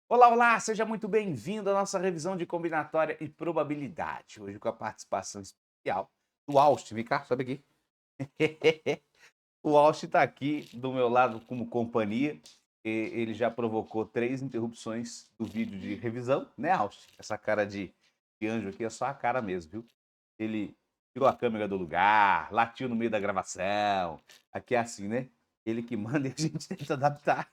Olá, olá, seja muito bem-vindo à nossa revisão de combinatória e probabilidade. Hoje com a participação especial do Austin. Vem cá, sobe aqui. O Austin está aqui do meu lado como companhia. Ele já provocou 3 interrupções do vídeo de revisão, né, Austin? Essa cara de anjo aqui é só a cara mesmo, viu? Ele tirou a câmera do lugar, latiu no meio da gravação. Aqui é assim, né? Ele que manda e a gente tenta adaptar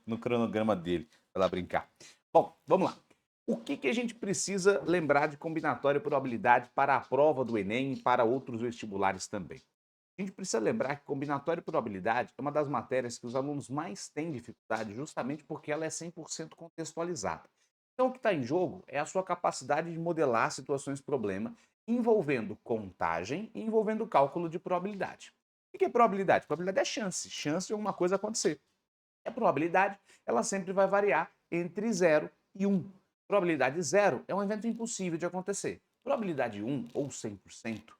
no cronograma dele, para lá brincar. Bom, vamos lá. O que a gente precisa lembrar de combinatória e probabilidade para a prova do Enem e para outros vestibulares também? A gente precisa lembrar que combinatória e probabilidade é uma das matérias que os alunos mais têm dificuldade, justamente porque ela é 100% contextualizada. Então, o que está em jogo é a sua capacidade de modelar situações problema envolvendo contagem e envolvendo cálculo de probabilidade. O que é probabilidade? Probabilidade é chance, chance de alguma coisa acontecer. E a probabilidade, ela sempre vai variar entre 0 e 1. Probabilidade 0 é um evento impossível de acontecer. Probabilidade 1 ou 100%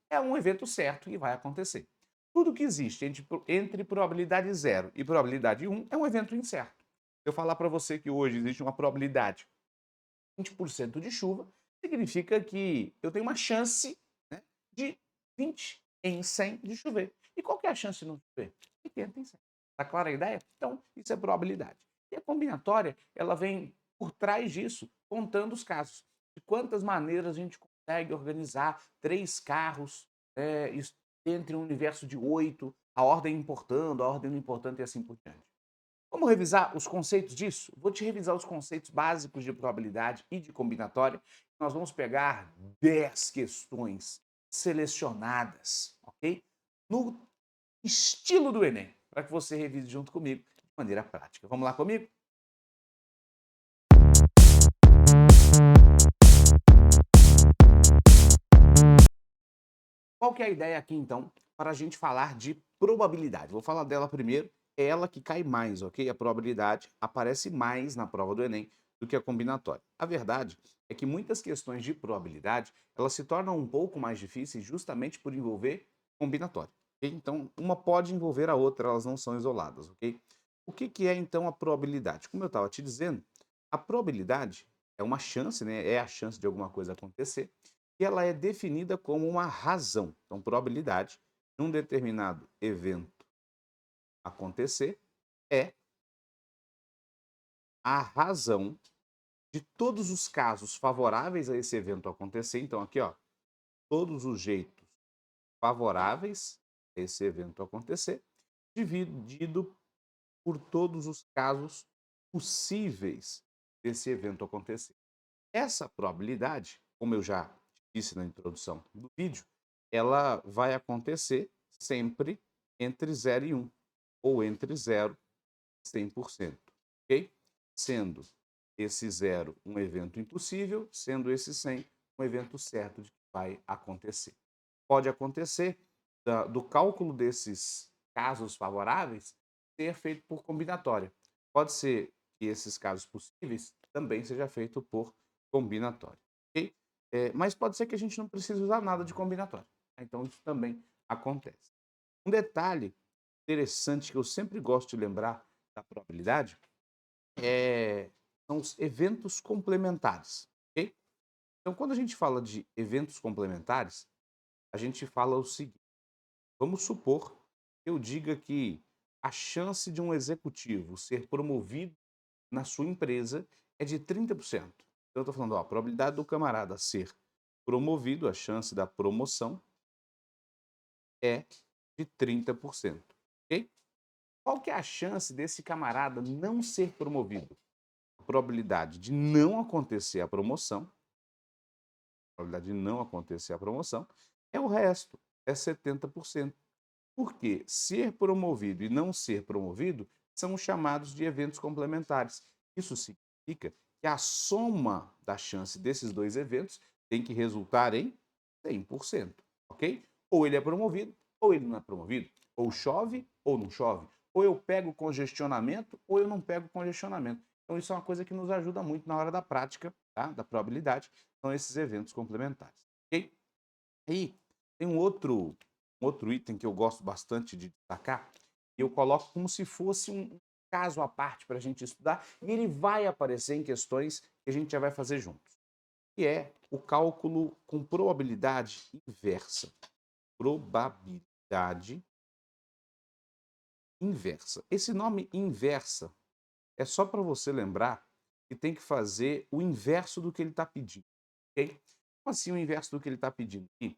é um evento certo e vai acontecer. Tudo que existe entre probabilidade 0 e probabilidade 1 é um evento incerto. Se eu falar para você que hoje existe uma probabilidade de 20% de chuva, significa que eu tenho uma chance, né, de 20 em 100 de chover. E qual que é a chance de não chover? 80 em 100. Está clara a ideia? Então, isso é probabilidade. E a combinatória, ela vem por trás disso, contando os casos. De quantas maneiras a gente consegue organizar 3 carros entre um universo de 8, a ordem importando, a ordem não importando e assim por diante. Vamos revisar os conceitos disso? Vou te revisar os conceitos básicos de probabilidade e de combinatória. Nós vamos pegar 10 questões selecionadas, ok? No estilo do Enem, para que você revise junto comigo de maneira prática. Vamos lá comigo? Qual que é a ideia aqui, então, para a gente falar de probabilidade? Vou falar dela primeiro, é ela que cai mais, ok? A probabilidade aparece mais na prova do Enem do que a combinatória. A verdade é que muitas questões de probabilidade, elas se tornam um pouco mais difíceis justamente por envolver combinatória, ok? Então, uma pode envolver a outra, elas não são isoladas, ok? O que é, então, a probabilidade? Como eu estava te dizendo, a probabilidade é uma chance, né? É a chance de alguma coisa acontecer, e ela é definida como uma razão. Então, probabilidade de um determinado evento acontecer é a razão de todos os casos favoráveis a esse evento acontecer. Então, aqui, ó, todos os jeitos favoráveis a esse evento acontecer, dividido por todos os casos possíveis desse evento acontecer. Essa probabilidade, como eu já disse na introdução do vídeo, ela vai acontecer sempre entre 0 e 1, ou entre 0 e 100%, ok? Sendo esse 0 um evento impossível, sendo esse 100 um evento certo de que vai acontecer. Pode acontecer do cálculo desses casos favoráveis ser feito por combinatória. Pode ser que esses casos possíveis também seja feito por combinatória, ok? Mas pode ser que a gente não precise usar nada de combinatória. Então, isso também acontece. Um detalhe interessante que eu sempre gosto de lembrar da probabilidade são os eventos complementares, ok? Então, quando a gente fala de eventos complementares, a gente fala o seguinte: vamos supor que eu diga que a chance de um executivo ser promovido na sua empresa é de 30%. Então, eu estou falando, ó, a probabilidade do camarada ser promovido, a chance da promoção é de 30%, ok? Qual que é a chance desse camarada não ser promovido? A probabilidade de não acontecer a promoção, é o resto, é 70%. Porque ser promovido e não ser promovido são chamados de eventos complementares. Isso significa que a soma da chance desses dois eventos tem que resultar em 100%, ok? Ou ele é promovido, ou ele não é promovido. Ou chove, ou não chove. Ou eu pego congestionamento, ou eu não pego congestionamento. Então, isso é uma coisa que nos ajuda muito na hora da prática, tá? Da probabilidade. São esses eventos complementares, ok? E tem um outro item que eu gosto bastante de destacar, e eu coloco como se fosse um caso à parte para a gente estudar e ele vai aparecer em questões que a gente já vai fazer juntos, que é o cálculo com probabilidade inversa. Probabilidade inversa. Esse nome inversa é só para você lembrar que tem que fazer o inverso do que ele está pedindo, ok? Como assim o inverso do que ele está pedindo aqui?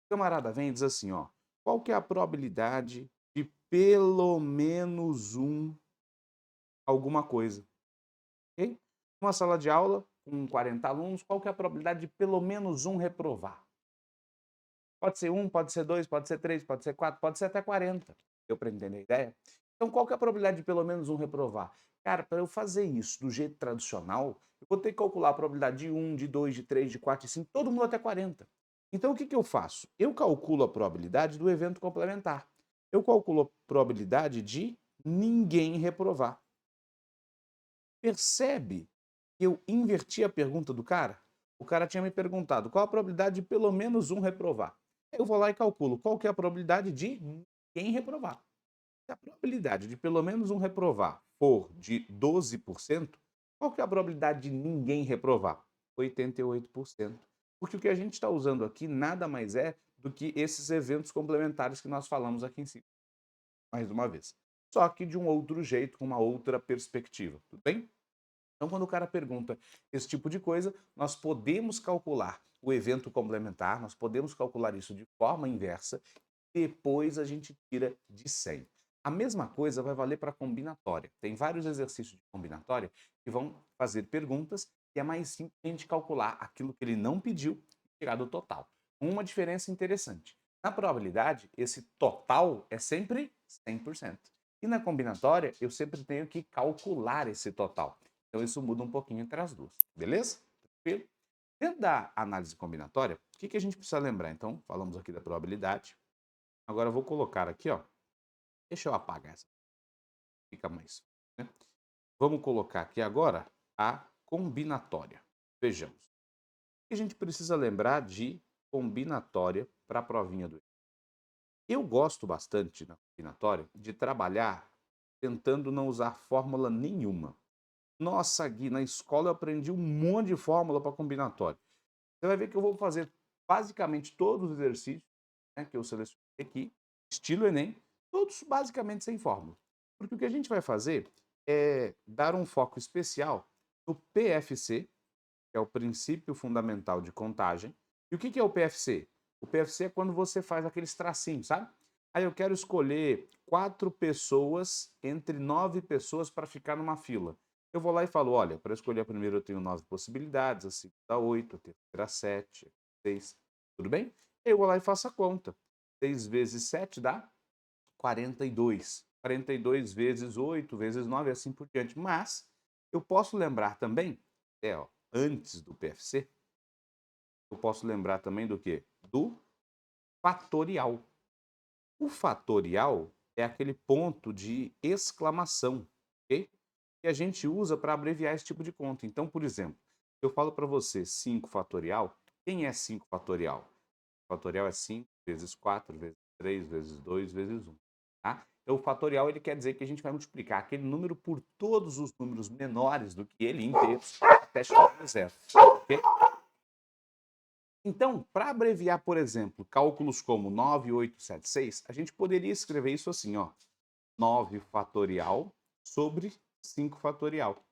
O camarada vem e diz assim, ó, qual que é a probabilidade de pelo menos um alguma coisa, ok? Uma sala de aula com 40 alunos, qual que é a probabilidade de pelo menos um reprovar? Pode ser um, pode ser dois, pode ser três, pode ser quatro, pode ser até 40. Deu para entender a ideia? Então, qual que é a probabilidade de pelo menos um reprovar? Cara, para eu fazer isso do jeito tradicional, eu vou ter que calcular a probabilidade de 1, de 2, de 3, de 4, de 5, todo mundo até 40. Então, o que, que eu faço? Eu calculo a probabilidade do evento complementar. Eu calculo a probabilidade de ninguém reprovar. Percebe que eu inverti a pergunta do cara? O cara tinha me perguntado qual a probabilidade de pelo menos um reprovar. Eu vou lá e calculo qual que é a probabilidade de ninguém reprovar. Se a probabilidade de pelo menos um reprovar for de 12%, qual que é a probabilidade de ninguém reprovar? 88%. Porque o que a gente está usando aqui nada mais é do que esses eventos complementares que nós falamos aqui em cima. Mais uma vez. Só que de um outro jeito, com uma outra perspectiva. Tudo bem? Então, quando o cara pergunta esse tipo de coisa, nós podemos calcular o evento complementar, nós podemos calcular isso de forma inversa, depois a gente tira de 100. A mesma coisa vai valer para combinatória. Tem vários exercícios de combinatória que vão fazer perguntas e é mais simples a gente calcular aquilo que ele não pediu e tirar do total. Uma diferença interessante. Na probabilidade, esse total é sempre 100%. E na combinatória, eu sempre tenho que calcular esse total. Então, isso muda um pouquinho entre as duas, beleza? Tranquilo? Dentro da análise combinatória, o que a gente precisa lembrar? Então, falamos aqui da probabilidade. Agora, eu vou colocar aqui, ó. Deixa eu apagar essa. Fica mais. Né? Vamos colocar aqui agora a combinatória. Vejamos. O que a gente precisa lembrar de combinatória para a provinha do Enem? Eu gosto bastante na combinatória de trabalhar tentando não usar fórmula nenhuma. Nossa, Gui, na escola eu aprendi um monte de fórmula para combinatória. Você vai ver que eu vou fazer basicamente todos os exercícios, né, que eu selecionei aqui, estilo Enem, todos basicamente sem fórmula. Porque o que a gente vai fazer é dar um foco especial no PFC, que é o princípio fundamental de contagem. E o que é o PFC? O PFC é quando você faz aqueles tracinhos, sabe? Aí eu quero escolher 4 pessoas entre 9 pessoas para ficar numa fila. Eu vou lá e falo, olha, para escolher a primeira eu tenho 9 possibilidades, a segunda 8, a terceira 7, 6. Tudo bem? Eu vou lá e faço a conta. 6 vezes 7 dá 42. 42 vezes 8 vezes 9 e assim por diante. Mas eu posso lembrar também, ó, antes do PFC, eu posso lembrar também do quê? Do fatorial. O fatorial é aquele ponto de exclamação, ok? Que a gente usa para abreviar esse tipo de conta. Então, por exemplo, eu falo para você 5 fatorial, quem é 5 fatorial? Fatorial é 5 vezes 4 vezes 3 vezes 2 vezes 1. Tá? Então, o fatorial ele quer dizer que a gente vai multiplicar aquele número por todos os números menores do que ele inteiros até chegar no zero. Okay? Então, para abreviar, por exemplo, cálculos como 9876, a gente poderia escrever isso assim, ó, 9 fatorial sobre 5 fatorial.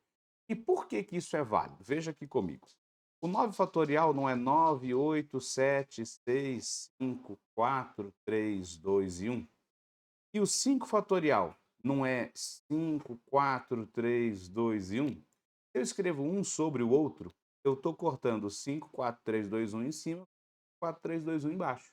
E por que isso é válido? Veja aqui comigo. O 9 fatorial não é 9, 8, 7, 6, 5, 4, 3, 2 e 1? E o 5 fatorial não é 5, 4, 3, 2 e 1? Se eu escrevo um sobre o outro, eu estou cortando 5, 4, 3, 2, 1 em cima, 4, 3, 2, 1 embaixo.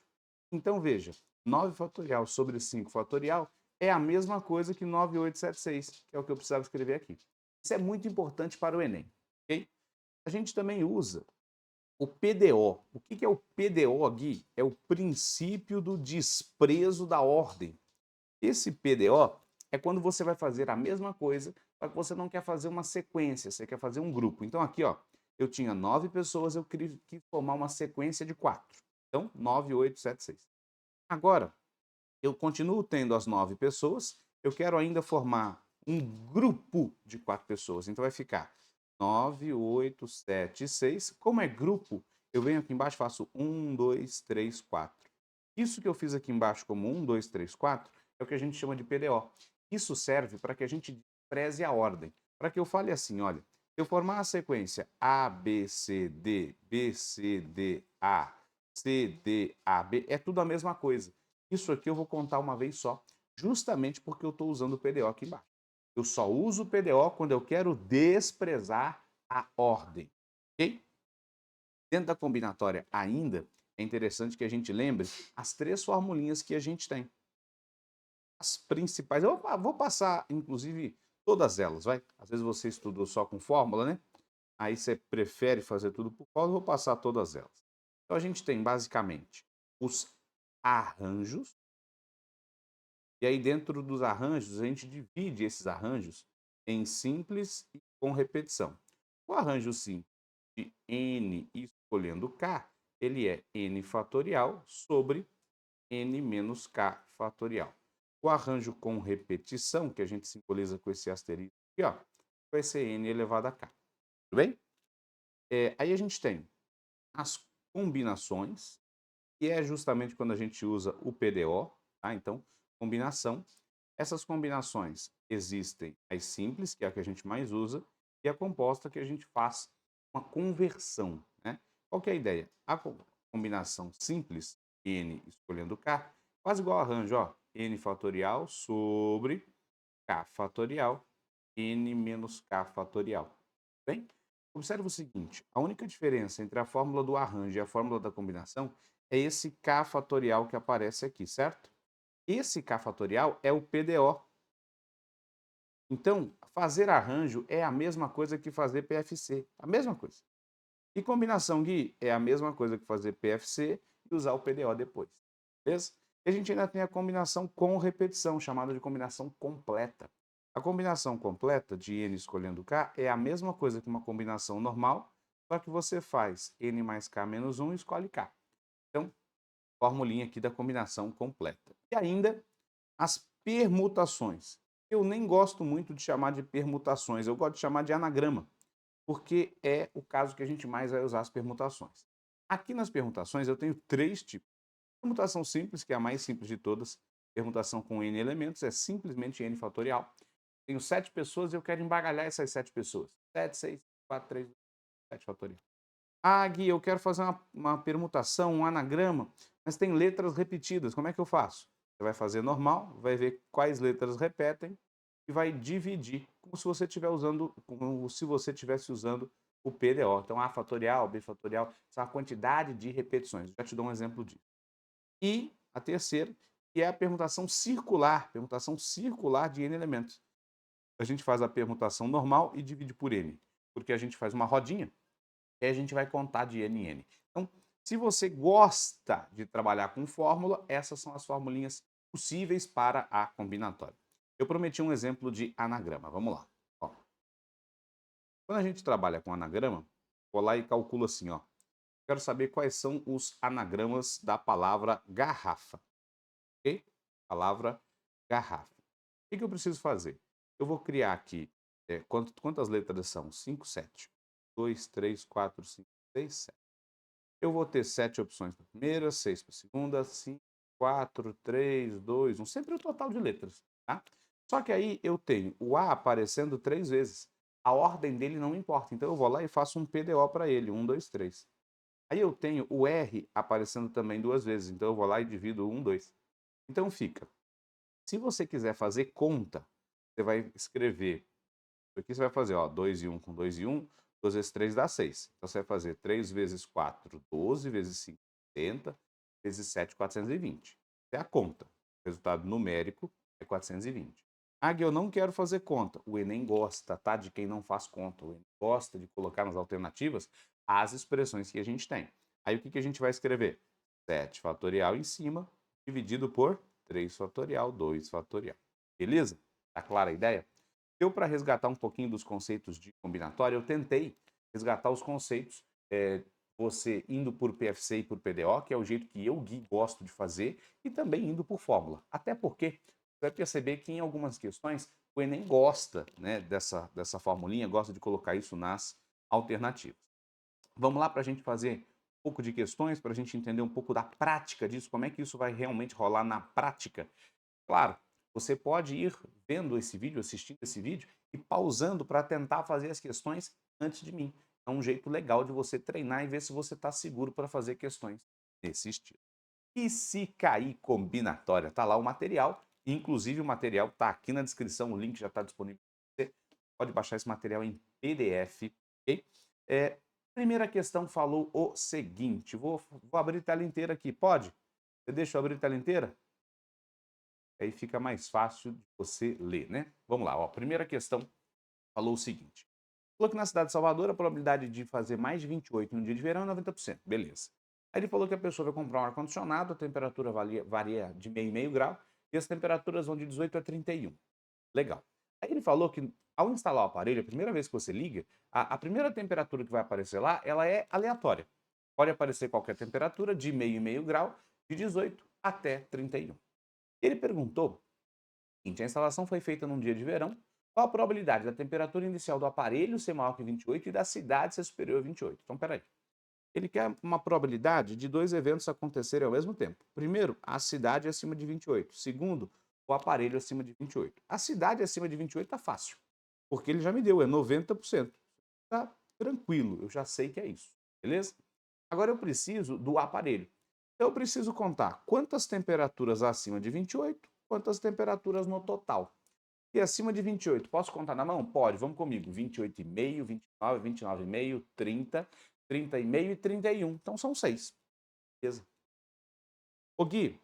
Então, veja, 9 fatorial sobre 5 fatorial é a mesma coisa que 9876, que é o que eu precisava escrever aqui. Isso é muito importante para o Enem. Okay? A gente também usa o PDO. O que é o PDO, Gui? É o princípio do desprezo da ordem. Esse PDO é quando você vai fazer a mesma coisa, só que você não quer fazer uma sequência, você quer fazer um grupo. Então aqui, ó, eu tinha 9 pessoas, eu quis formar uma sequência de 4. Então, 9, 8, 7, 6. Agora, eu continuo tendo as 9 pessoas, eu quero ainda formar um grupo de 4 pessoas. Então vai ficar 9, 8, 7, 6. Como é grupo, eu venho aqui embaixo e faço 1, 2, 3, 4. Isso que eu fiz aqui embaixo como 1, 2, 3, 4 é o que a gente chama de PDO. Isso serve para que a gente despreze a ordem. Para que eu fale assim, olha, se eu formar a sequência A, B, C, D, B, C, D, A, C, D, A, B, é tudo a mesma coisa. Isso aqui eu vou contar uma vez só, justamente porque eu estou usando o PDO aqui embaixo. Eu só uso o PDO quando eu quero desprezar a ordem, ok? Dentro da combinatória ainda, é interessante que a gente lembre as 3 formulinhas que a gente tem. As principais, eu vou passar, inclusive, todas elas, vai? Às vezes você estudou só com fórmula, né? Aí você prefere fazer tudo por fórmula, eu vou passar todas elas. Então a gente tem, basicamente, os arranjos, e aí dentro dos arranjos, a gente divide esses arranjos em simples e com repetição. O arranjo simples de n escolhendo k, ele é n fatorial sobre n menos k fatorial. O arranjo com repetição, que a gente simboliza com esse asterisco aqui, ó, vai ser n elevado a k. Tudo bem? Aí a gente tem as combinações, que é justamente quando a gente usa o PDO, tá? Então, combinação. Essas combinações existem as simples, que é a que a gente mais usa, e a composta, que a gente faz uma conversão, né? Qual que é a ideia? A combinação simples, n escolhendo k, quase igual ao arranjo, ó, n fatorial sobre k fatorial, n menos k fatorial. Bem? Observe o seguinte, a única diferença entre a fórmula do arranjo e a fórmula da combinação é esse k fatorial que aparece aqui, certo? Esse k fatorial é o PDO. Então, fazer arranjo é a mesma coisa que fazer PFC, a mesma coisa. E combinação, Gui, é a mesma coisa que fazer PFC e usar o PDO depois, beleza? E a gente ainda tem a combinação com repetição, chamada de combinação completa. A combinação completa de n escolhendo k é a mesma coisa que uma combinação normal, só que você faz n mais k menos 1 e escolhe k. Então, formulinha aqui da combinação completa. E ainda as permutações. Eu nem gosto muito de chamar de permutações, eu gosto de chamar de anagrama, porque é o caso que a gente mais vai usar as permutações. Aqui nas permutações eu tenho 3 tipos. Permutação simples, que é a mais simples de todas. Permutação com n elementos é simplesmente n fatorial. Tenho 7 pessoas e eu quero embaralhar essas 7 pessoas. 7, 6, 4, 3, 7 fatorial. Ah, Gui, eu quero fazer uma permutação, um anagrama, mas tem letras repetidas. Como é que eu faço? Você vai fazer normal, vai ver quais letras repetem e vai dividir, como se você estiver usando, como se você estivesse usando o PDO. Então, A fatorial, B fatorial, são a quantidade de repetições. Eu já te dou um exemplo disso. E a terceira, que é a permutação circular de n elementos. A gente faz a permutação normal e divide por n, porque a gente faz uma rodinha e a gente vai contar de n em n. Então, se você gosta de trabalhar com fórmula, essas são as formulinhas possíveis para a combinatória. Eu prometi um exemplo de anagrama. Vamos lá. Ó, quando a gente trabalha com anagrama, vou lá e calculo assim, ó. Quero saber quais são os anagramas da palavra garrafa. Ok? Palavra garrafa. O que eu preciso fazer? Eu vou criar aqui, quantas letras são? 5, 7. 2, 3, 4, 5, 6, 7. Eu vou ter 7 opções para a primeira, 6 para a segunda, 5, 4, 3, 2, 1. Sempre o total de letras, tá? Só que aí eu tenho o A aparecendo 3 vezes. A ordem dele não importa. Então eu vou lá e faço um PDO para ele. 1, 2, 3. Aí eu tenho o R aparecendo também 2 vezes. Então eu vou lá e divido 1, 2. Então fica. Se você quiser fazer conta, você vai escrever. Aqui você vai fazer, ó, 2 e 1 com 2 e 1. 2 vezes 3 dá 6. Então, você vai fazer 3 vezes 4, 12, vezes 5, 70, vezes 7, 420. É a conta. O resultado numérico é 420. Ah, Gui, eu não quero fazer conta. O Enem gosta, tá? De quem não faz conta. O Enem gosta de colocar nas alternativas as expressões que a gente tem. Aí, o que a gente vai escrever? 7 fatorial em cima, dividido por 3 fatorial, 2 fatorial. Beleza? Tá clara a ideia? Eu, para resgatar um pouquinho dos conceitos de combinatória, eu tentei resgatar os conceitos, você indo por PFC e por PDO, que é o jeito que eu, Gui, gosto de fazer, e também indo por fórmula. Até porque você vai perceber que em algumas questões o Enem gosta, né, dessa formulinha, gosta de colocar isso nas alternativas. Vamos lá para a gente fazer um pouco de questões, para a gente entender um pouco da prática disso, como é que isso vai realmente rolar na prática. Claro, você pode ir vendo esse vídeo, assistindo esse vídeo e pausando para tentar fazer as questões antes de mim. É um jeito legal de você treinar e ver se você está seguro para fazer questões desse estilo. E se cair combinatória? Tá lá o material, inclusive o material está aqui na descrição, o link já está disponível. Você pode baixar esse material em PDF, ok? Primeira questão falou o seguinte, vou abrir a tela inteira aqui, pode? Você deixa eu abrir a tela inteira? Aí fica mais fácil de você ler, né? Vamos lá, ó. Primeira questão falou o seguinte. Falou que na cidade de Salvador a probabilidade de fazer mais de 28 em um dia de verão é 90%. Beleza. Aí ele falou que a pessoa vai comprar um ar-condicionado, a temperatura varia de meio e meio grau, e as temperaturas vão de 18 a 31. Legal. Aí ele falou que ao instalar o aparelho, a primeira vez que você liga, a primeira temperatura que vai aparecer lá, ela é aleatória. Pode aparecer qualquer temperatura de meio e meio grau, de 18 até 31. Ele perguntou, seguinte, a instalação foi feita num dia de verão, qual a probabilidade da temperatura inicial do aparelho ser maior que 28 e da cidade ser superior a 28? Então, peraí. Ele quer uma probabilidade de dois eventos acontecerem ao mesmo tempo. Primeiro, a cidade acima de 28. Segundo, o aparelho acima de 28. A cidade acima de 28 está fácil, porque ele já me deu, é 90%. Tá tranquilo, eu já sei que é isso, beleza? Agora eu preciso do aparelho. Então eu preciso contar quantas temperaturas acima de 28, quantas temperaturas no total. E acima de 28, posso contar na mão? Pode, vamos comigo. 28,5, 29, 29,5, 30, 30,5 e 31. Então são 6. Beleza? Ô Gui,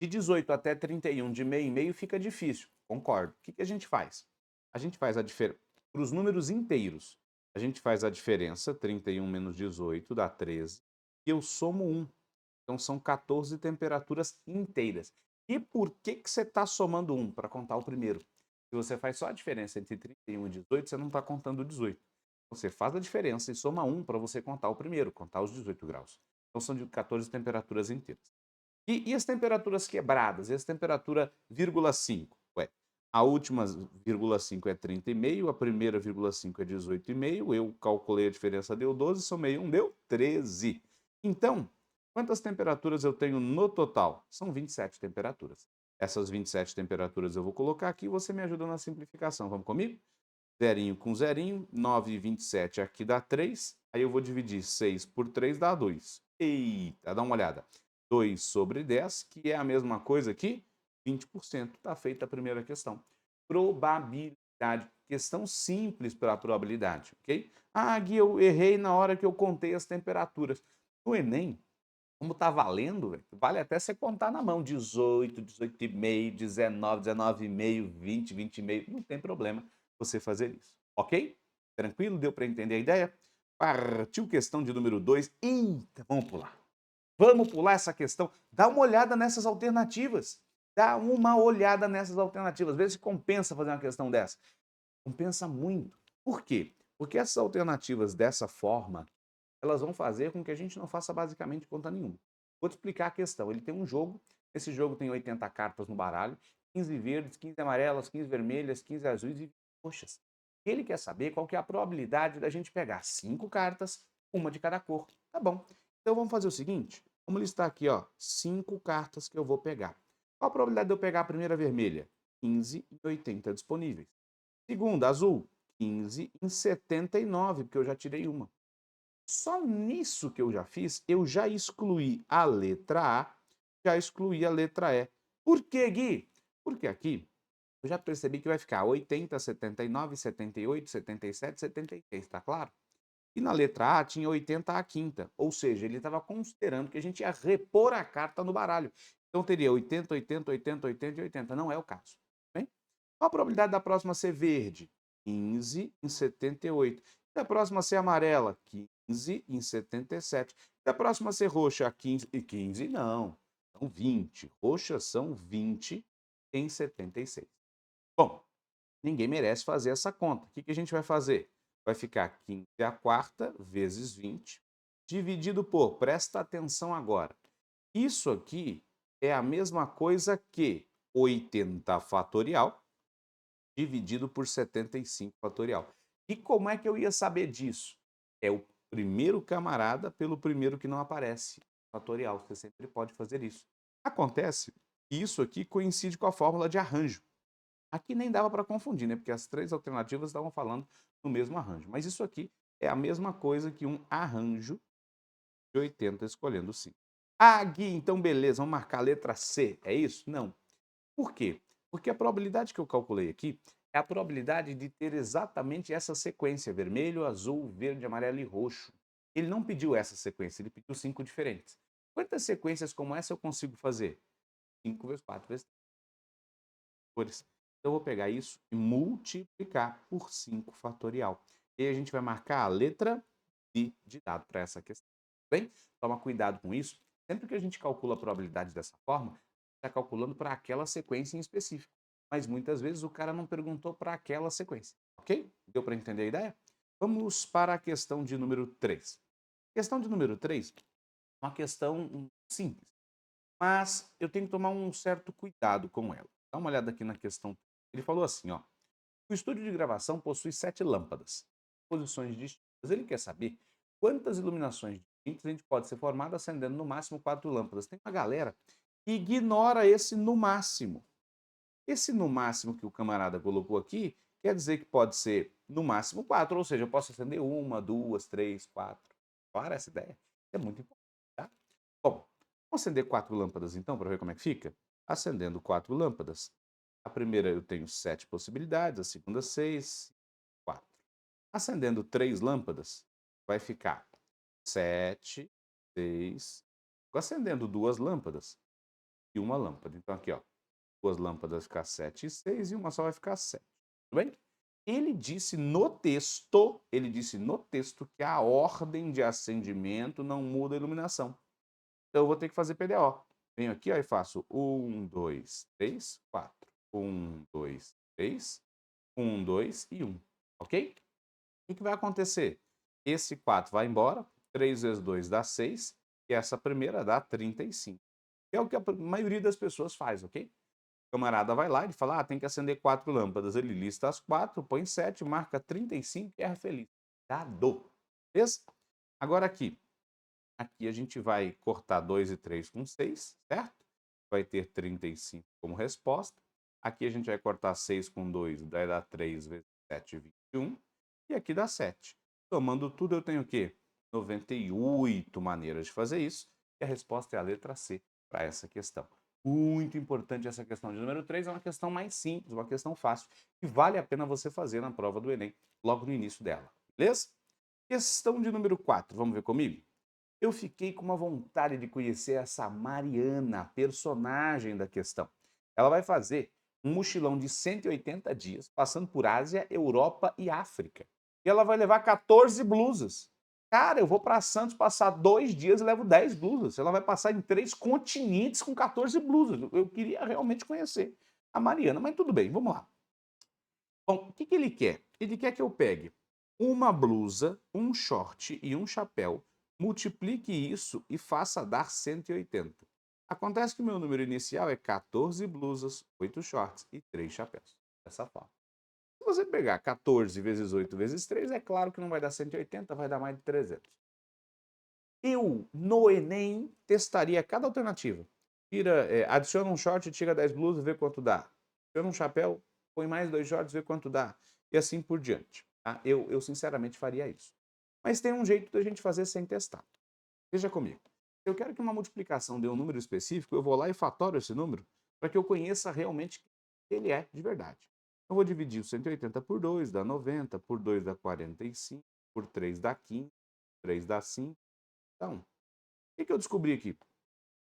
de 18 até 31, de meio em meio, fica difícil. Concordo. O que a gente faz? A gente faz a diferença. Para os números inteiros, a gente faz a diferença. 31 menos 18 dá 13. E eu somo 1. Então são 14 temperaturas inteiras. E por que você está somando 1 para contar o primeiro? Se você faz só a diferença entre 31 e 18, você não está contando o 18. Você faz a diferença e soma 1 para você contar o primeiro, contar os 18 graus. Então são de 14 temperaturas inteiras. E as temperaturas quebradas? E as temperaturas vírgula 5? Ué, a última vírgula 5 é 30,5, a primeira vírgula 5 é 18,5, eu calculei a diferença, deu 12, somei 1, deu 13. Então, quantas temperaturas eu tenho no total? São 27 temperaturas. Essas 27 temperaturas eu vou colocar aqui e você me ajuda na simplificação. Vamos comigo? Zerinho com zerinho, 9 e 27 aqui dá 3. Aí eu vou dividir 6 por 3 dá 2. Eita, dá uma olhada. 2 sobre 10, que é a mesma coisa que 20%. Está feita a primeira questão. Probabilidade. Questão simples para a probabilidade, ok? Ah, Gui, eu errei na hora que eu contei as temperaturas. No Enem, como está valendo, vale até você contar na mão. 18, 18,5, 19, 19,5, 20, 20,5. Não tem problema você fazer isso, ok? Tranquilo? Deu para entender a ideia? Partiu questão de número 2. Eita, vamos pular. Vamos pular essa questão. Dá uma olhada nessas alternativas. Dá uma olhada nessas alternativas. Vê se compensa fazer uma questão dessa. Compensa muito. Por quê? Porque essas alternativas dessa forma, elas vão fazer com que a gente não faça basicamente conta nenhuma. Vou te explicar a questão. Ele tem um jogo, esse jogo tem 80 cartas no baralho, 15 verdes, 15 amarelas, 15 vermelhas, 15 azuis e 20 roxas. Ele quer saber qual que é a probabilidade da gente pegar 5 cartas, uma de cada cor. Tá bom. Então vamos fazer o seguinte, vamos listar aqui, ó, 5 cartas que eu vou pegar. Qual a probabilidade de eu pegar a primeira vermelha? 15 em 80 disponíveis. Segunda, azul, 15 em 79, porque eu já tirei uma. Só nisso que eu já fiz, eu já excluí a letra A, já excluí a letra E. Por quê, Gui? Porque aqui eu já percebi que vai ficar 80, 79, 78, 77, 76, tá claro? E na letra A tinha 80 a quinta, ou seja, ele estava considerando que a gente ia repor a carta no baralho. Então teria 80, 80, 80, 80 e 80. Não é o caso. Bem? Qual a probabilidade da próxima ser verde? 15 em 78. E a próxima ser amarela? 15 em 77. E a próxima ser roxa? 15 e 15 não. São 20. Roxas são 20 em 76. Bom, ninguém merece fazer essa conta. O que a gente vai fazer? Vai ficar 15 a quarta vezes 20, dividido por, presta atenção agora, isso aqui é a mesma coisa que 80 fatorial dividido por 75 fatorial. E como é que eu ia saber disso? É o primeiro camarada pelo primeiro que não aparece, fatorial. Você sempre pode fazer isso. Acontece que isso aqui coincide com a fórmula de arranjo. Aqui nem dava para confundir, né? Porque as três alternativas estavam falando no mesmo arranjo. Mas isso aqui é a mesma coisa que um arranjo de 80 escolhendo 5. Ah, Gui, então beleza, vamos marcar a letra C. É isso? Não. Por quê? Porque a probabilidade que eu calculei aqui é a probabilidade de ter exatamente essa sequência: vermelho, azul, verde, amarelo e roxo. Ele não pediu essa sequência, ele pediu 5 diferentes. Quantas sequências como essa eu consigo fazer? 5 vezes 4 vezes 3. Então eu vou pegar isso e multiplicar por 5 fatorial. E aí a gente vai marcar a letra D de dado para essa questão. Bem, toma cuidado com isso. Sempre que a gente calcula a probabilidade dessa forma, está calculando para aquela sequência em específico. Mas muitas vezes o cara não perguntou para aquela sequência. Ok? Deu para entender a ideia? Vamos para a questão de número 3. Questão de número 3 é uma questão simples, mas eu tenho que tomar um certo cuidado com ela. Dá uma olhada aqui na questão. Ele falou assim, ó: o estúdio de gravação possui 7 lâmpadas, posições distintas. Ele quer saber quantas iluminações distintas a gente pode ser formado acendendo no máximo 4 lâmpadas. Tem uma galera que ignora esse no máximo. Esse no máximo que o camarada colocou aqui quer dizer que pode ser no máximo 4, ou seja, eu posso acender uma, duas, três, 4. Clara essa ideia? É muito importante, tá? Bom, vamos acender 4 lâmpadas então para ver como é que fica? Acendendo 4 lâmpadas. A primeira eu tenho 7 possibilidades, a segunda 6, 4. Acendendo 3 lâmpadas, vai ficar 7, 6. Acendendo 2 lâmpadas e uma lâmpada. Então aqui, ó, 2 lâmpadas vai ficar 7 e 6 e uma só vai ficar 7. Tudo bem? Ele disse no texto que a ordem de acendimento não muda a iluminação. Então eu vou ter que fazer PDO. Venho aqui, ó, e faço 1, 2, 3, 4. 1, 2, 3, 1, 2 e 1. Ok? O que vai acontecer? Esse 4 vai embora, 3 vezes 2 dá 6, e essa primeira dá 35. Que é o que a maioria das pessoas faz, ok? O camarada vai lá e fala, tem que acender 4 lâmpadas. Ele lista as 4, põe 7, marca 35 e erra feliz. Dado. Beleza? Agora aqui a gente vai cortar 2 e 3 com 6, certo? Vai ter 35 como resposta. Aqui a gente vai cortar 6 com 2, vai dar 3 vezes 7, 21. E aqui dá 7. Somando tudo, eu tenho o quê? 98 maneiras de fazer isso. E a resposta é a letra C para essa questão. Muito importante essa questão de número 3, é uma questão mais simples, uma questão fácil, que vale a pena você fazer na prova do Enem, logo no início dela. Beleza? Questão de número 4, vamos ver comigo? Eu fiquei com uma vontade de conhecer essa Mariana, personagem da questão. Ela vai fazer um mochilão de 180 dias, passando por Ásia, Europa e África. E ela vai levar 14 blusas. Cara, eu vou para Santos passar 2 dias e levo 10 blusas. Ela vai passar em 3 continentes com 14 blusas. Eu queria realmente conhecer a Mariana, mas tudo bem, vamos lá. Bom, o que ele quer? Ele quer que eu pegue uma blusa, um short e um chapéu, multiplique isso e faça dar 180. Acontece que o meu número inicial é 14 blusas, 8 shorts e 3 chapéus. Dessa forma. Se você pegar 14 vezes 8 vezes 3, é claro que não vai dar 180, vai dar mais de 300. Eu, no Enem, testaria cada alternativa. Adiciona um short, tira 10 blusas, vê quanto dá. Adiciona um chapéu, põe mais 2 shorts, vê quanto dá. E assim por diante. Tá? Eu sinceramente faria isso. Mas tem um jeito da gente fazer sem testar. Veja comigo. Se eu quero que uma multiplicação dê um número específico, eu vou lá e fatoro esse número para que eu conheça realmente que ele é de verdade. Eu vou dividir o 180 por 2, dá 90, por 2 dá 45, por 3 dá 15, 3 dá 5. Então, o que eu descobri aqui?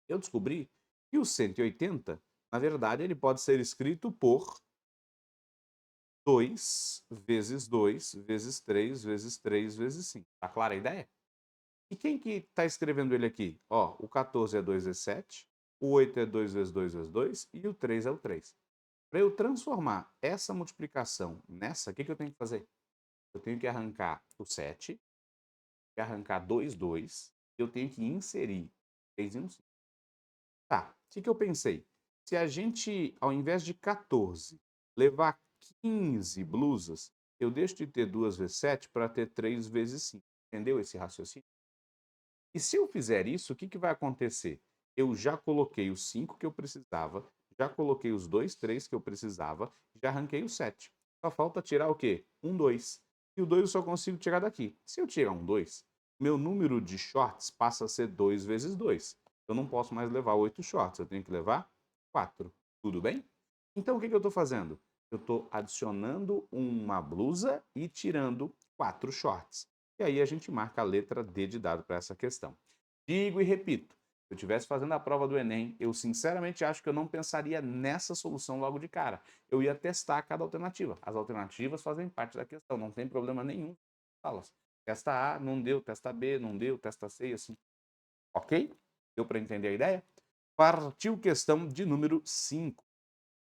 Eu descobri que o 180, na verdade, ele pode ser escrito por 2 vezes 2 vezes 3 vezes 3 vezes 5. Tá clara a ideia? E quem que está escrevendo ele aqui? Ó, o 14 é 2 vezes 7, o 8 é 2 vezes 2 vezes 2 e o 3 é o 3. Para eu transformar essa multiplicação nessa, o que eu tenho que fazer? Eu tenho que arrancar o 7, que arrancar 2, 2, eu tenho que inserir 3 e um 5. Tá, o que eu pensei? Se a gente, ao invés de 14, levar 15 blusas, eu deixo de ter 2 vezes 7 para ter 3 vezes 5. Entendeu esse raciocínio? E se eu fizer isso, o que vai acontecer? Eu já coloquei os 5 que eu precisava, já coloquei os 2, 3 que eu precisava, já arranquei o 7. Só falta tirar o quê? Um 2. E o 2 eu só consigo tirar daqui. Se eu tirar um 2, meu número de shorts passa a ser 2 vezes 2. Eu não posso mais levar 8 shorts, eu tenho que levar 4. Tudo bem? Então o que eu estou fazendo? Eu estou adicionando uma blusa e tirando 4 shorts. E aí a gente marca a letra D de dado para essa questão. Digo e repito, se eu estivesse fazendo a prova do Enem, eu sinceramente acho que eu não pensaria nessa solução logo de cara. Eu ia testar cada alternativa. As alternativas fazem parte da questão, não tem problema nenhum. Testa A, não deu, testa B, não deu, testa C e assim. Ok? Deu para entender a ideia? Partiu questão de número 5.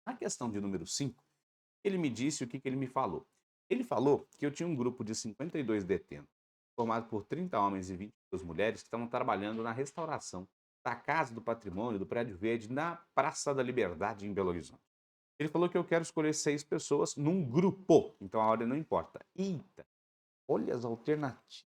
Na questão de número 5, ele me disse o que ele me falou. Ele falou que eu tinha um grupo de 52 detentos, formado por 30 homens e 22 mulheres, que estavam trabalhando na restauração da Casa do Patrimônio do Prédio Verde, na Praça da Liberdade, em Belo Horizonte. Ele falou que eu quero escolher 6 pessoas num grupo, então a ordem não importa. Eita, olha as alternativas.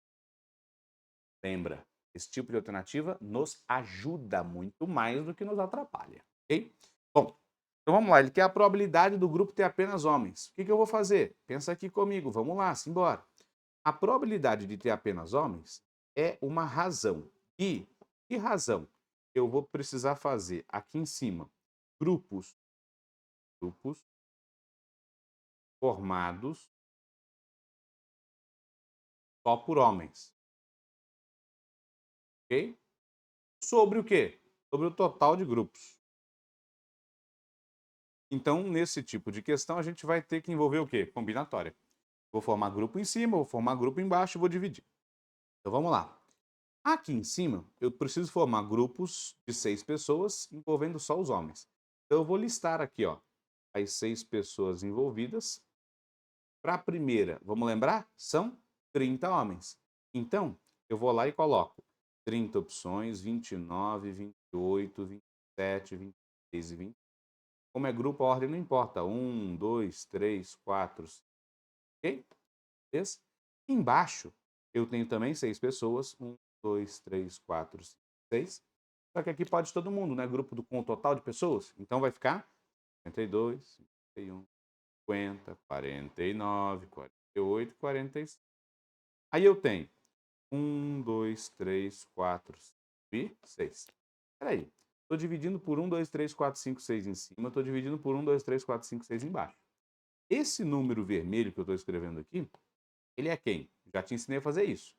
Lembra, esse tipo de alternativa nos ajuda muito mais do que nos atrapalha, ok? Bom, então vamos lá, ele quer a probabilidade do grupo ter apenas homens. O que eu vou fazer? Pensa aqui comigo, vamos lá, simbora. A probabilidade de ter apenas homens é uma razão. E que razão? Eu vou precisar fazer aqui em cima grupos formados só por homens. Ok? Sobre o quê? Sobre o total de grupos. Então, nesse tipo de questão, a gente vai ter que envolver o quê? Combinatória. Vou formar grupo em cima, vou formar grupo embaixo e vou dividir. Então, vamos lá. Aqui em cima, eu preciso formar grupos de 6 pessoas, envolvendo só os homens. Então, eu vou listar aqui, ó, as 6 pessoas envolvidas. Para a primeira, vamos lembrar? São 30 homens. Então, eu vou lá e coloco 30 opções, 29, 28, 27, 26 e 20. Como é grupo, a ordem não importa. 1, 2, 3, 4, 5. Ok? Beleza? Embaixo, eu tenho também 6 pessoas. 1, 2, 3, 4, 5, 6. Só que aqui pode todo mundo, né? Grupo com o total de pessoas. Então vai ficar 52, 51, 50, 49, 48, 46. Aí eu tenho 1, 2, 3, 4, 5 e 6. Espera aí. Estou dividindo por 1, 2, 3, 4, 5, 6 em cima. Estou dividindo por 1, 2, 3, 4, 5, 6 embaixo. Esse número vermelho que eu estou escrevendo aqui, ele é quem? Já te ensinei a fazer isso.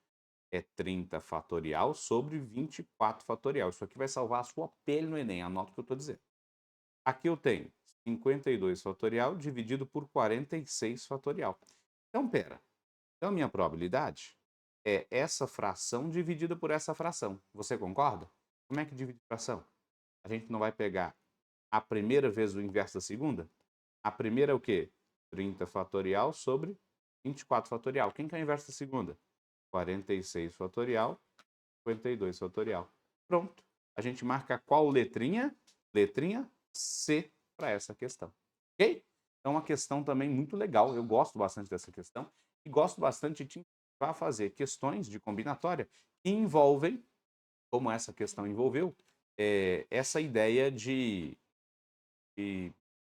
É 30 fatorial sobre 24 fatorial. Isso aqui vai salvar a sua pele no Enem. Anota o que eu estou dizendo. Aqui eu tenho 52 fatorial dividido por 46 fatorial. Então, pera. Então, a minha probabilidade é essa fração dividida por essa fração. Você concorda? Como é que divide fração? A gente não vai pegar a primeira vezes o inverso da segunda? A primeira é o quê? 30 fatorial sobre 24 fatorial. Quem que é o inverso da segunda? 46 fatorial, 52 fatorial. Pronto. A gente marca qual letrinha? Letrinha C para essa questão. Ok? Então, uma questão também muito legal. Eu gosto bastante dessa questão e gosto bastante de te incentivar a fazer questões de combinatória que envolvem, como essa questão envolveu, essa ideia de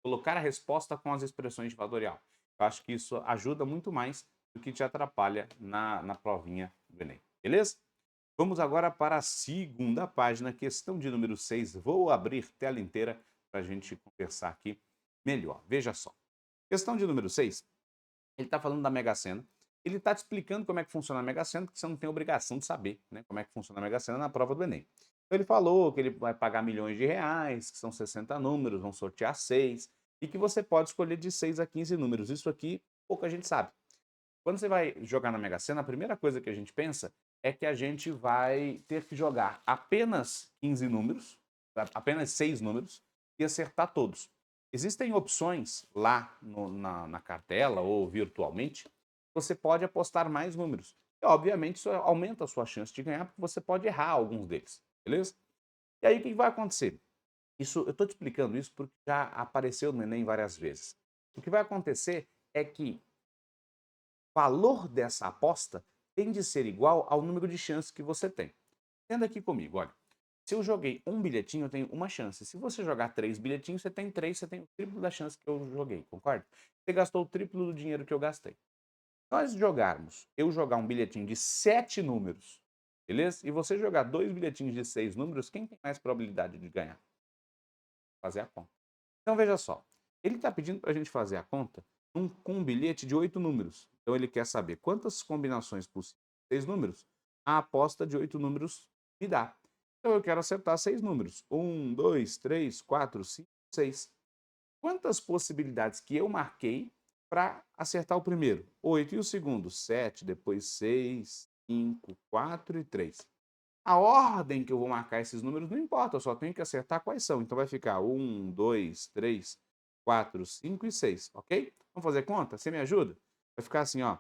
colocar a resposta com as expressões de fatorial. Eu acho que isso ajuda muito mais do que te atrapalha na provinha do Enem. Beleza? Vamos agora para a segunda página, questão de número 6. Vou abrir tela inteira para a gente conversar aqui melhor. Veja só. Questão de número 6, ele está falando da Mega Sena. Ele está te explicando como é que funciona a Mega Sena, porque você não tem obrigação de saber, né, como é que funciona a Mega Sena na prova do Enem. Então ele falou que ele vai pagar milhões de reais, que são 60 números, vão sortear 6, e que você pode escolher de 6 a 15 números. Isso aqui pouca gente sabe. Quando você vai jogar na Mega Sena, a primeira coisa que a gente pensa é que a gente vai ter que jogar apenas 15 números, apenas 6 números, e acertar todos. Existem opções lá na cartela ou virtualmente, você pode apostar mais números. E, obviamente, isso aumenta a sua chance de ganhar, porque você pode errar alguns deles, beleza? E aí, o que vai acontecer? Eu estou te explicando isso porque já apareceu no Enem várias vezes. O que vai acontecer é que o valor dessa aposta tem de ser igual ao número de chances que você tem. Entenda aqui comigo, olha. Se eu joguei um bilhetinho, eu tenho uma chance. Se você jogar 3 bilhetinhos, você tem 3, você tem o triplo da chance que eu joguei, concorda? Você gastou o triplo do dinheiro que eu gastei. Nós jogarmos, eu jogar um bilhetinho de 7 números, beleza? E você jogar 2 bilhetinhos de 6 números, quem tem mais probabilidade de ganhar? Fazer a conta. Então veja só, ele está pedindo para a gente fazer a conta com um bilhete de 8 números. Então ele quer saber quantas combinações possíveis de 6 números a aposta de 8 números me dá. Então eu quero acertar 6 números. 1, 2, 3, 4, 5, 6. Quantas possibilidades que eu marquei para acertar o primeiro? 8. E o segundo? 7, depois 6, 5, 4 e 3. A ordem que eu vou marcar esses números não importa, eu só tenho que acertar quais são. Então vai ficar 1, 2, 3, 4, 5 e 6, ok? Vamos fazer conta? Você me ajuda? Vai ficar assim, ó.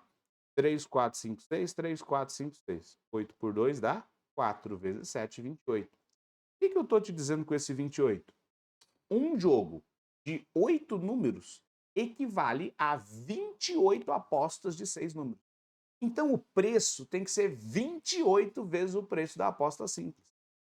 3, 4, 5, 6, 3, 4, 5, 6. 8 por 2 dá 4 vezes 7, 28. O que eu estou te dizendo com esse 28? Um jogo de 8 números equivale a 28 apostas de 6 números. Então o preço tem que ser 28 vezes o preço da aposta simples.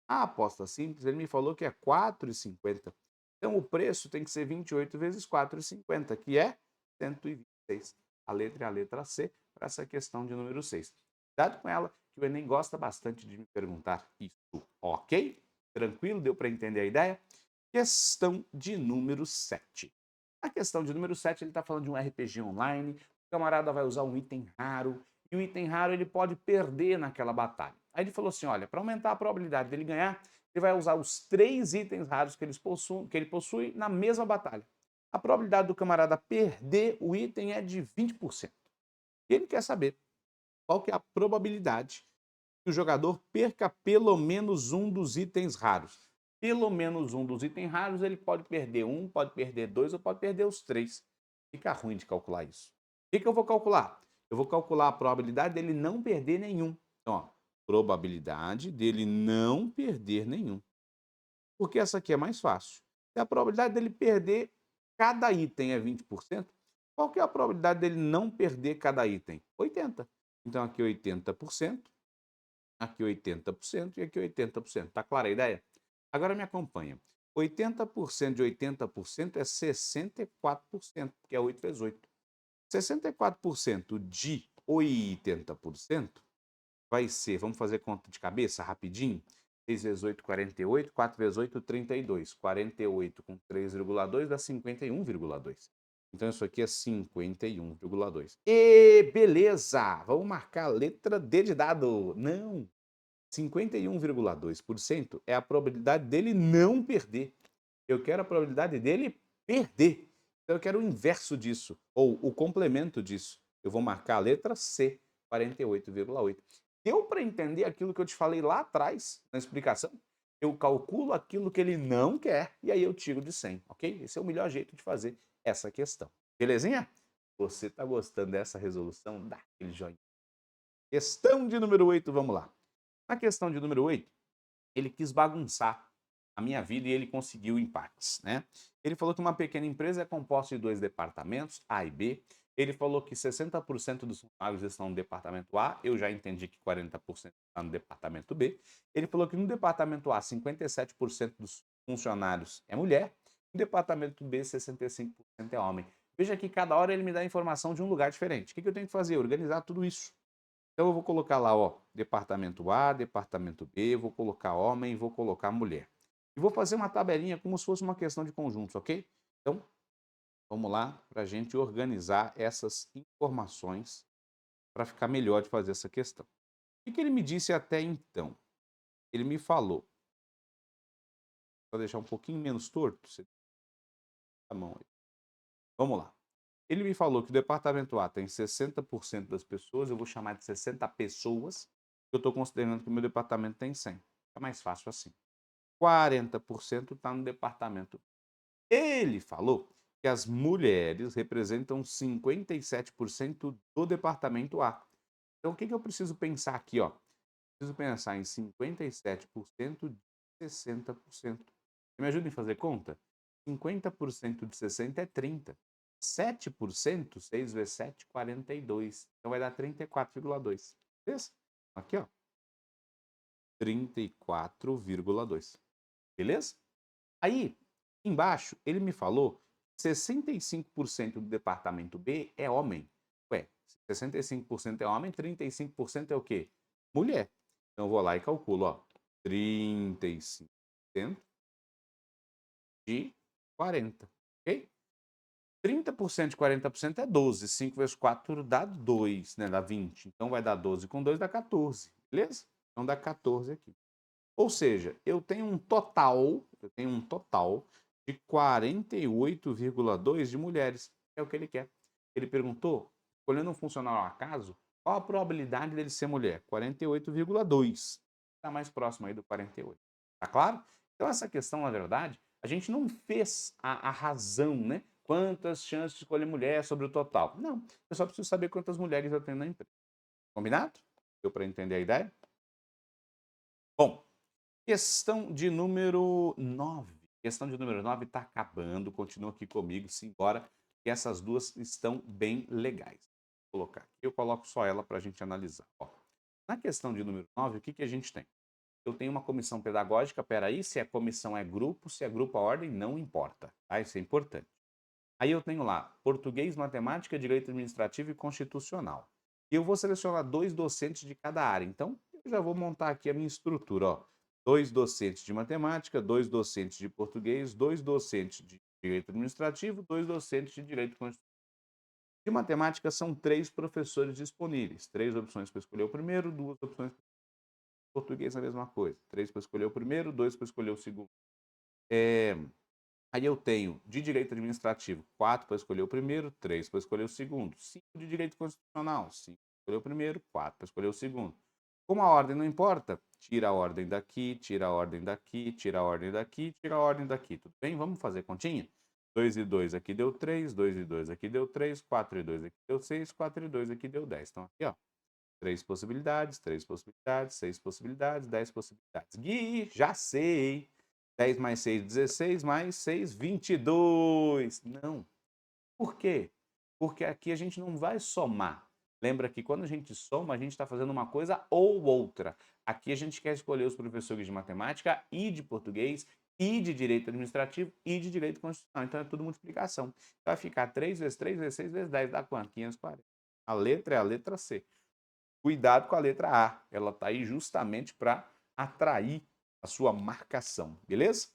A aposta simples, ele me falou que é R$ 4,50. Então o preço tem que ser 28 vezes R$ 4,50, que é 126. A letra é a letra C para essa questão de número 6. Cuidado com ela, que o Enem gosta bastante de me perguntar isso, ok? Tranquilo? Deu para entender a ideia? Questão de número 7. A questão de número 7, ele está falando de um RPG online. O camarada vai usar um item raro. E o item raro ele pode perder naquela batalha. Aí ele falou assim: olha, para aumentar a probabilidade dele ganhar, ele vai usar os 3 itens raros que ele possui na mesma batalha. A probabilidade do camarada perder o item é de 20%. E ele quer saber qual que é a probabilidade que o jogador perca pelo menos um dos itens raros. Pelo menos um dos itens raros, ele pode perder um, pode perder 2 ou pode perder os 3. Fica ruim de calcular isso. O que eu vou calcular? Eu vou calcular a probabilidade dele não perder nenhum. Então, ó, probabilidade dele não perder nenhum. Porque essa aqui é mais fácil. Se a probabilidade dele perder cada item é 20%, qual que é a probabilidade dele não perder cada item? 80%. Então, aqui 80%. Aqui 80% e aqui 80%. Tá clara a ideia? Agora me acompanha. 80% de 80% é 64%, que é 8 vezes 8. 64% de 80% vai ser, vamos fazer conta de cabeça rapidinho? 6 vezes 8, 48, 4 vezes 8, 32. 48 com 3,2 dá 51,2. Então isso aqui é 51,2. E beleza! Vamos marcar a letra D de dado. Não! 51,2% é a probabilidade dele não perder. Eu quero a probabilidade dele perder. Então eu quero o inverso disso, ou o complemento disso. Eu vou marcar a letra C, 48,8. Deu para entender aquilo que eu te falei lá atrás, na explicação? Eu calculo aquilo que ele não quer e aí eu tiro de 100, ok? Esse é o melhor jeito de fazer essa questão. Belezinha? Você está gostando dessa resolução? Dá aquele joinha. Questão de número 8, vamos lá. Na questão de número 8, ele quis bagunçar a minha vida e ele conseguiu empates, né? Ele falou que uma pequena empresa é composta de 2 departamentos, A e B. Ele falou que 60% dos funcionários estão no departamento A, eu já entendi que 40% está no departamento B. Ele falou que no departamento A, 57% dos funcionários é mulher, no departamento B, 65% é homem. Veja que cada hora ele me dá informação de um lugar diferente. O que eu tenho que fazer? Organizar tudo isso. Então eu vou colocar lá, ó, departamento A, departamento B, vou colocar homem, vou colocar mulher. E vou fazer uma tabelinha como se fosse uma questão de conjuntos, ok? Então, vamos lá para a gente organizar essas informações para ficar melhor de fazer essa questão. O que ele me disse até então? Ele me falou, para deixar um pouquinho menos torto, você a mão aí. Vamos lá. Ele me falou que o departamento A tem 60% das pessoas, eu vou chamar de 60 pessoas, eu estou considerando que o meu departamento tem 100. É mais fácil assim. 40% está no departamento. Ele falou que as mulheres representam 57% do departamento A. Então, o que eu preciso pensar aqui? Ó? Preciso pensar em 57% de 60%. Você me ajuda em fazer conta? 50% de 60 é 30. 7%, 6 vezes 7, 42. Então vai dar 34,2. Beleza? Aqui, ó. 34,2. Beleza? Aí, embaixo, ele me falou que 65% do departamento B é homem. Ué, se 65% é homem, 35% é o quê? Mulher. Então eu vou lá e calculo, ó. 35% de 40, ok? 30% de 40% é 12. 5 vezes 4 dá 2, né? Dá 20. Então vai dar 12 com 2 dá 14, beleza? Então dá 14 aqui. Ou seja, eu tenho um total de 48,2 de mulheres. É o que ele quer. Ele perguntou, escolhendo um funcional ao acaso, qual a probabilidade dele ser mulher? 48,2. Está mais próximo aí do 48. Tá claro? Então essa questão, na verdade, a gente não fez a razão, né? Quantas chances de escolher mulher sobre o total. Não, eu só preciso saber quantas mulheres eu tenho na empresa. Combinado? Deu para entender a ideia? Bom, questão de número 9. Questão de número 9 está acabando. Continua aqui comigo, simbora, que essas duas estão bem legais. Vou colocar aqui, eu coloco só ela para a gente analisar. Ó, na questão de número 9, o que a gente tem? Eu tenho uma comissão pedagógica, peraí, se a comissão é grupo, se é grupo a ordem, não importa. Tá? Isso é importante. Aí eu tenho lá português, matemática, direito administrativo e constitucional. E eu vou selecionar 2 docentes de cada área. Então, eu já vou montar aqui a minha estrutura. Ó. 2 docentes de matemática, 2 docentes de português, 2 docentes de direito administrativo, 2 docentes de direito constitucional. De matemática, são 3 professores disponíveis. 3 opções para escolher o primeiro, 2 opções para português, a mesma coisa. 3 para escolher o primeiro, 2 para escolher o segundo. Aí eu tenho de direito administrativo 4 para escolher o primeiro, 3 para escolher o segundo, 5 de direito constitucional, 5 para escolher o primeiro, 4 para escolher o segundo. Como a ordem não importa, tira a ordem daqui, tira a ordem daqui, tira a ordem daqui, tira a ordem daqui. Tudo bem? Vamos fazer continha? 2 e 2 aqui deu 3, 2 e 2 aqui deu 3, 4 e 2 aqui deu 6, 4 e 2 aqui deu 10. Então aqui, ó, 3 possibilidades, 3 possibilidades, 6 possibilidades, 10 possibilidades. Gui, já sei. 10 mais 6, 16, mais 6, 22. Não. Por quê? Porque aqui a gente não vai somar. Lembra que quando a gente soma, a gente está fazendo uma coisa ou outra. Aqui a gente quer escolher os professores de matemática e de português e de direito administrativo e de direito constitucional. Então é tudo multiplicação. Vai ficar 3 vezes 3 vezes 6 vezes 10, dá quanto? 540. A letra é a letra C. Cuidado com a letra A. Ela está aí justamente para atrair a sua marcação, beleza?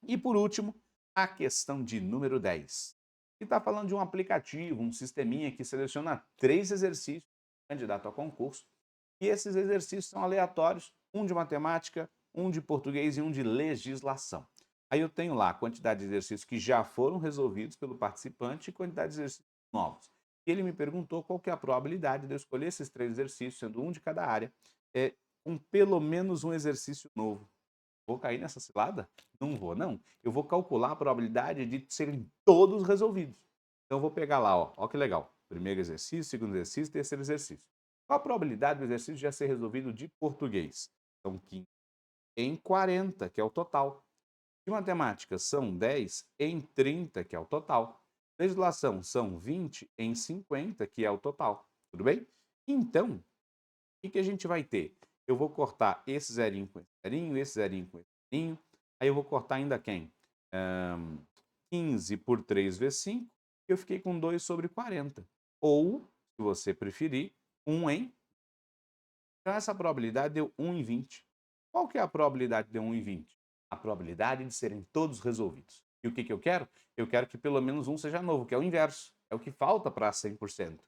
E por último, a questão de número 10, que está falando de um aplicativo, um sisteminha que seleciona 3 exercícios candidato a concurso, e esses exercícios são aleatórios, um de matemática, um de português e um de legislação. Aí eu tenho lá a quantidade de exercícios que já foram resolvidos pelo participante e quantidade de exercícios novos. E ele me perguntou qual que é a probabilidade de eu escolher esses 3 exercícios, sendo um de cada área, com pelo menos um exercício novo. Vou cair nessa cilada? Não vou, não. Eu vou calcular a probabilidade de serem todos resolvidos. Então eu vou pegar lá, ó que legal. Primeiro exercício, segundo exercício, terceiro exercício. Qual a probabilidade do exercício já ser resolvido de português? São 15 em 40, que é o total. De matemática, são 10 em 30, que é o total. Legislação, são 20 em 50, que é o total. Tudo bem? Então, o que a gente vai ter? Eu vou cortar esse zerinho com esse zerinho, esse zerinho com esse zerinho. Aí eu vou cortar ainda quem? 15 por 3 vezes 5. Eu fiquei com 2 sobre 40. Ou, se você preferir, 1 em. Então essa probabilidade deu 1 em 20. Qual que é a probabilidade de 1 em 20? A probabilidade de serem todos resolvidos. E o que eu quero? Eu quero que pelo menos um seja novo, que é o inverso. É o que falta para 100%.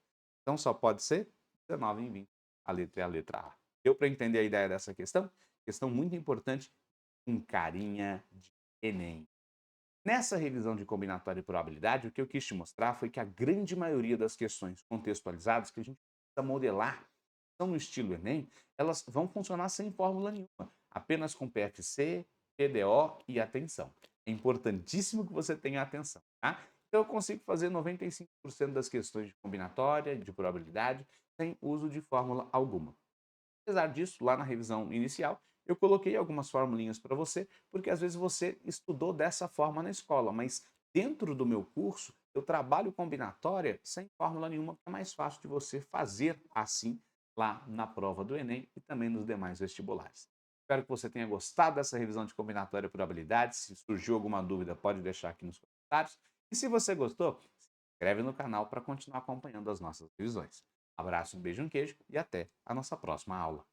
Então só pode ser 19 em 20. A letra é a letra A. Deu para entender a ideia dessa questão? Questão muito importante, com carinha de Enem. Nessa revisão de combinatória e probabilidade, o que eu quis te mostrar foi que a grande maioria das questões contextualizadas que a gente precisa modelar são no estilo Enem, elas vão funcionar sem fórmula nenhuma, apenas com PFC, PDO e atenção. É importantíssimo que você tenha atenção, tá? Então eu consigo fazer 95% das questões de combinatória, de probabilidade, sem uso de fórmula alguma. Apesar disso, lá na revisão inicial, eu coloquei algumas formulinhas para você, porque às vezes você estudou dessa forma na escola, mas dentro do meu curso Eu trabalho combinatória sem fórmula nenhuma, porque é mais fácil de você fazer assim lá na prova do Enem e também nos demais vestibulares. Espero que você tenha gostado dessa revisão de combinatória por habilidades. Se surgiu alguma dúvida, pode deixar aqui nos comentários. E se você gostou, se inscreve no canal para continuar acompanhando as nossas revisões. Abraço, um beijo, um queijo e até a nossa próxima aula.